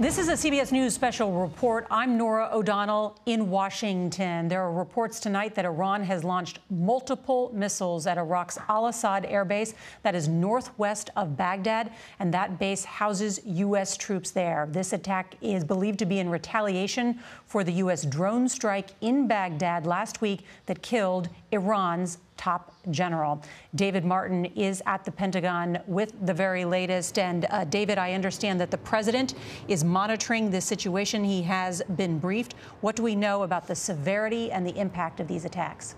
This is a CBS News special report. I'm Norah O'Donnell in Washington. There are reports tonight that Iran has launched multiple missiles at Iraq's Al-Assad air base that is northwest of Baghdad, and that base houses U.S. troops there. This attack is believed to be in retaliation for the U.S. drone strike in Baghdad last week that killed Iran's top general. David Martin is at the Pentagon with the very latest. And David, I understand that the president is monitoring this situation. He has been briefed. What do we know about the severity and the impact of these attacks?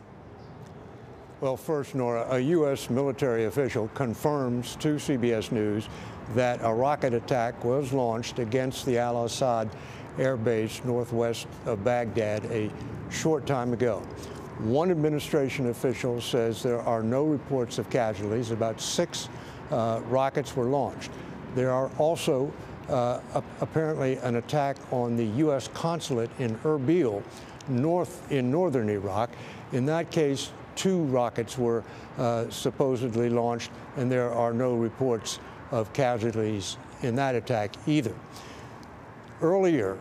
Well, first, Nora, a U.S. military official confirms to CBS News that a rocket attack was launched against the Al-Assad air base northwest of Baghdad a short time ago. One administration official says there are no reports of casualties. About 6 rockets were launched. There are also apparently an attack on the U.S. consulate in Erbil, in northern Iraq. In that case, 2 rockets were supposedly launched, and there are no reports of casualties in that attack either. Earlier,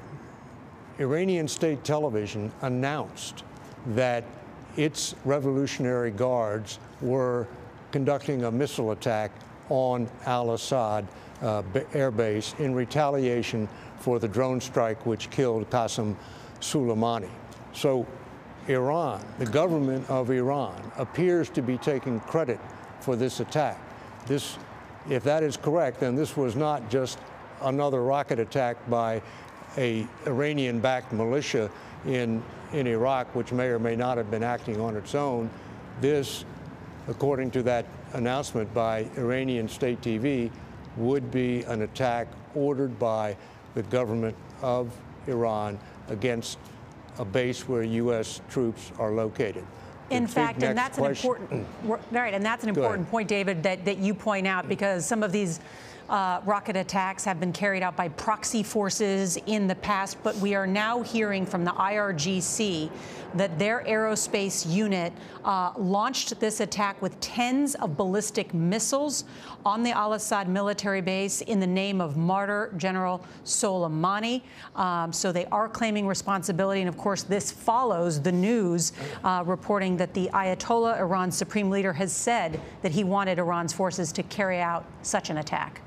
Iranian state television announced that its Revolutionary Guards were conducting a missile attack on Al-Assad air base in retaliation for the drone strike which killed Qasem Soleimani. So Iran, the government of Iran, appears to be taking credit for this attack. If that is correct, then this was not just another rocket attack by an Iranian-backed militia in Iraq, which may or may not have been acting on its own. This, according to that announcement by Iranian state TV, would be an attack ordered by the government of Iran against a base where U.S. troops are located. In fact, and that's an important, right, and that's an important point, David, that you point out, because some of these rocket attacks have been carried out by proxy forces in the past, but we are now hearing from the IRGC that their aerospace unit launched this attack with tens of ballistic missiles on the Al-Assad military base in the name of martyr General Soleimani. So they are claiming responsibility. And of course, this follows the news reporting that the Ayatollah, Iran's supreme leader, has said that he wanted Iran's forces to carry out such an attack.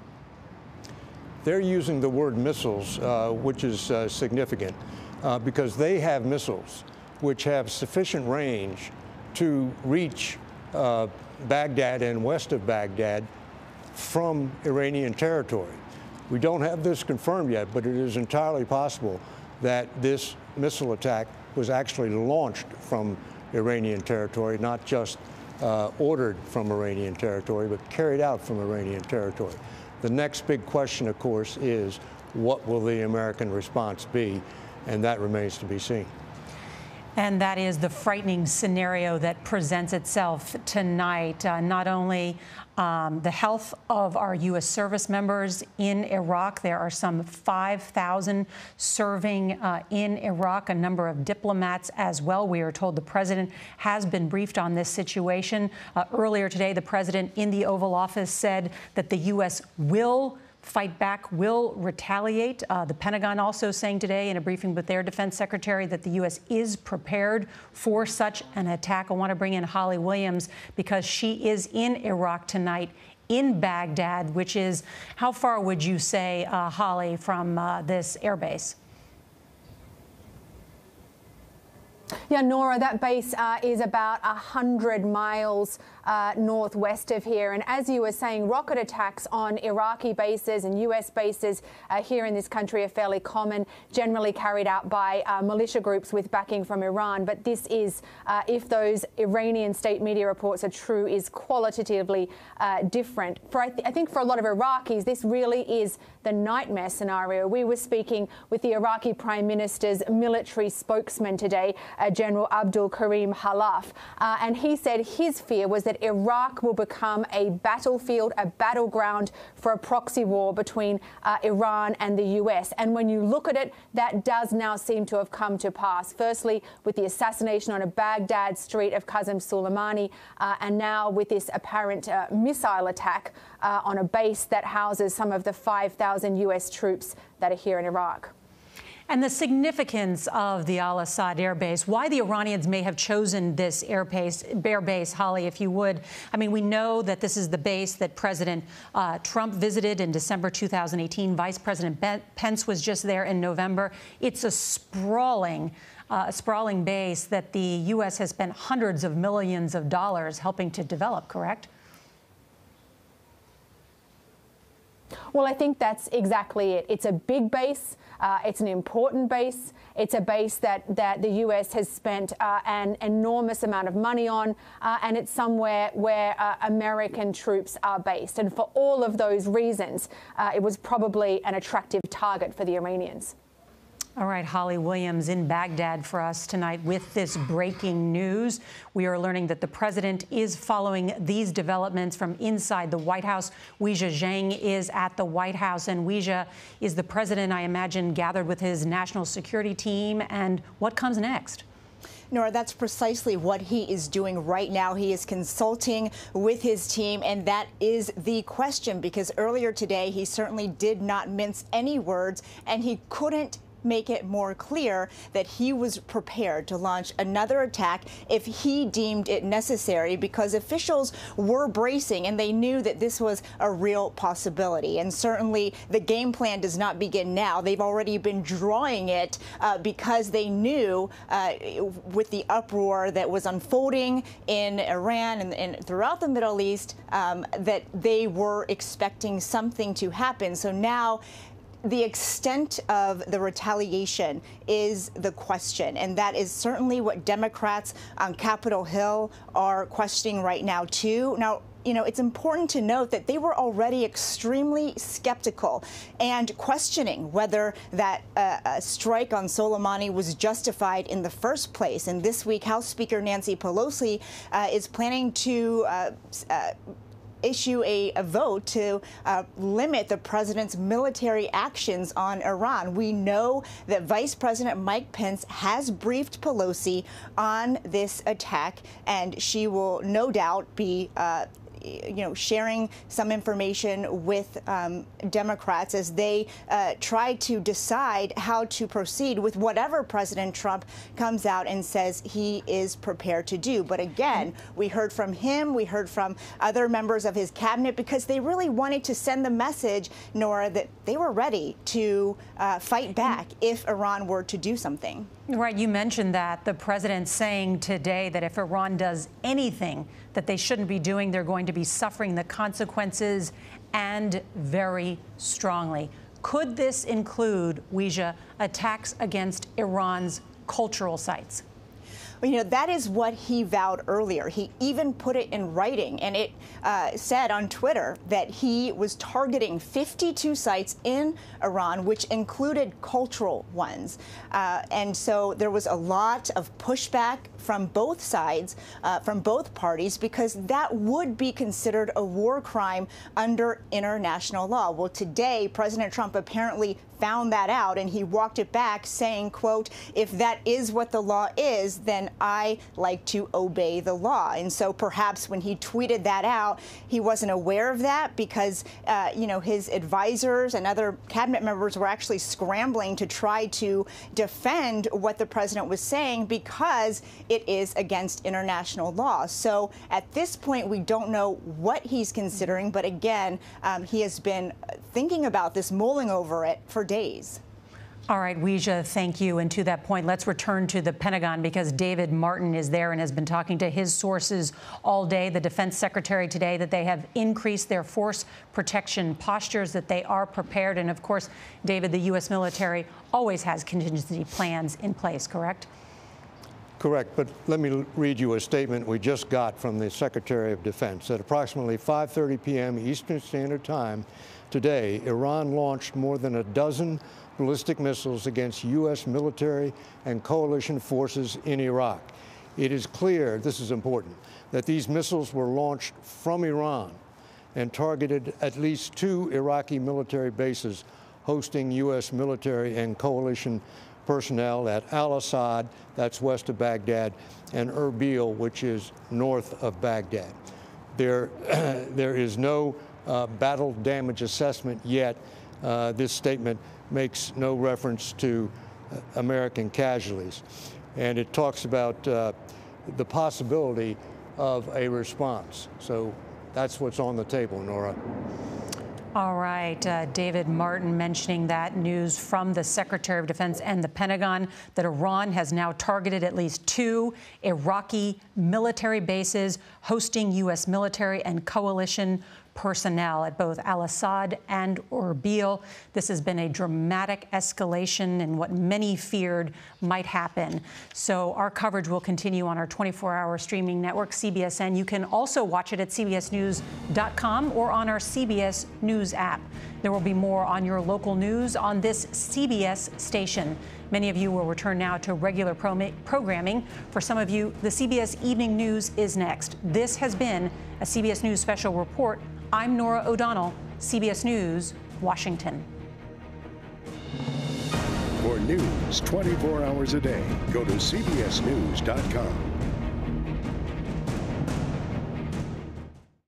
They're using the word missiles, which is significant, because they have missiles which have sufficient range to reach Baghdad and west of Baghdad from Iranian territory. We don't have this confirmed yet, but it is entirely possible that this missile attack was actually launched from Iranian territory, not just ordered from Iranian territory, but carried out from Iranian territory. The next big question, of course, is what will the American response be? And that remains to be seen. And that is the frightening scenario that presents itself tonight. Not only the health of our U.S. service members in Iraq. There are some 5,000 serving in Iraq, a number of diplomats as well. We are told the president has been briefed on this situation. Earlier today, the president in the Oval Office said that the U.S. will fight back, will retaliate. The Pentagon also saying today in a briefing with their defense secretary that the U.S. is prepared for such an attack. I want to bring in Holly Williams because she is in Iraq tonight, in Baghdad, which is, how far would you say, Holly, from this airbase? Yeah, Nora, that base is about 100 miles northwest of here. And as you were saying, rocket attacks on Iraqi bases and U.S. bases here in this country are fairly common, generally carried out by militia groups with backing from Iran. But this is, if those Iranian state media reports are true, is qualitatively different. I think for a lot of Iraqis, this really is the nightmare scenario. We were speaking with the Iraqi Prime Minister's military spokesman today, General Abdul Karim Khalaf. And he said his fear was that Iraq will become a battlefield, a battleground for a proxy war between Iran and the US. And when you look at it, that does now seem to have come to pass. Firstly, with the assassination on a Baghdad street of Qasem Soleimani, and now with this apparent missile attack on a base that houses some of the 5,000 US troops that are here in Iraq. And the significance of the Al Asad air base, why the Iranians may have chosen this air base, Holly, if you would. I mean, we know that this is the base that President Trump visited in December 2018. Vice President Pence was just there in November. It's a sprawling base that the U.S. has spent hundreds of millions of dollars helping to develop, correct? Well, I think that's exactly it. It's a big base. It's an important base. It's a base that the U.S. has spent an enormous amount of money on, and it's somewhere where American troops are based. And for all of those reasons, it was probably an attractive target for the Iranians. All right, Holly Williams in Baghdad for us tonight with this breaking news. We are learning that the president is following these developments from inside the White House. Weijia Zhang is at the White House, and Weijia, is the president, I imagine, gathered with his national security team, and what comes next? Nora, that's precisely what he is doing right now. He is consulting with his team, and that is the question, because earlier today he certainly did not mince any words, and he couldn't make it more clear that he was prepared to launch another attack if he deemed it necessary, because officials were bracing and they knew that this was a real possibility. And certainly the game plan does not begin now. They've already been drawing it because they knew with the uproar that was unfolding in Iran and throughout the Middle East that they were expecting something to happen. So now the extent of the retaliation is the question, and that is certainly what Democrats on Capitol Hill are questioning right now, too. Now, you know, it's important to note that they were already extremely skeptical and questioning whether that strike on Soleimani was justified in the first place. And this week, House Speaker Nancy Pelosi is planning to issue a vote to limit the president's military actions on Iran. We know that Vice President Mike Pence has briefed Pelosi on this attack, and she will no doubt be sharing some information with Democrats as they try to decide how to proceed with whatever President Trump comes out and says he is prepared to do. But again, we heard from him, we heard from other members of his cabinet, because they really wanted to send the message, Nora, that they were ready to fight back if Iran were to do something. Right, you mentioned that. The president saying today that if Iran does anything that they shouldn't be doing, they're going to be suffering the consequences, and very strongly. Could this include, Weijia, attacks against Iran's cultural sites? Well, you know, that is what he vowed earlier. He even put it in writing, and it said on Twitter that he was targeting 52 sites in Iran, which included cultural ones. And so there was a lot of pushback from both sides, from both parties, because that would be considered a war crime under international law. Well, today, President Trump apparently found that out, and he walked it back, saying, quote, if that is what the law is, then I like to obey the law. And so perhaps when he tweeted that out, he wasn't aware of that, because, his advisors and other cabinet members were actually scrambling to try to defend what the president was saying, because it is against international law. So at this point, we don't know what he's considering. But again, he has been thinking about this, mulling over it for days. All right, Weijia, thank you. And to that point, let's return to the Pentagon, because David Martin is there and has been talking to his sources all day. The defense secretary today, that they have increased their force protection postures, that they are prepared. And of course, David, the U.S. military always has contingency plans in place, correct? Correct, but let me read you a statement we just got from the Secretary of Defense. At approximately 5:30 p.m. Eastern Standard Time today, Iran launched more than a dozen ballistic missiles against U.S. military and coalition forces in Iraq. It is clear, this is important, that these missiles were launched from Iran and targeted at least 2 Iraqi military bases hosting U.S. military and coalition personnel at Al-Assad, that's west of Baghdad, and Erbil, which is north of Baghdad. There is no battle damage assessment yet. This statement makes no reference to American casualties. And it talks about the possibility of a response. So that's what's on the table, Nora. All right, David Martin mentioning that news from the Secretary of Defense and the Pentagon that Iran has now targeted at least 2 Iraqi military bases hosting U.S. military and coalition personnel at both Al-Assad and Erbil. This has been a dramatic escalation in what many feared might happen. So our coverage will continue on our 24-hour streaming network, CBSN. You can also watch it at cbsnews.com or on our CBS News app. There will be more on your local news on this CBS station. Many of you will return now to regular programming. For some of you, the CBS Evening News is next. This has been a CBS News special report. I'm Nora O'Donnell, CBS News, Washington. For news 24 hours a day, go to cbsnews.com.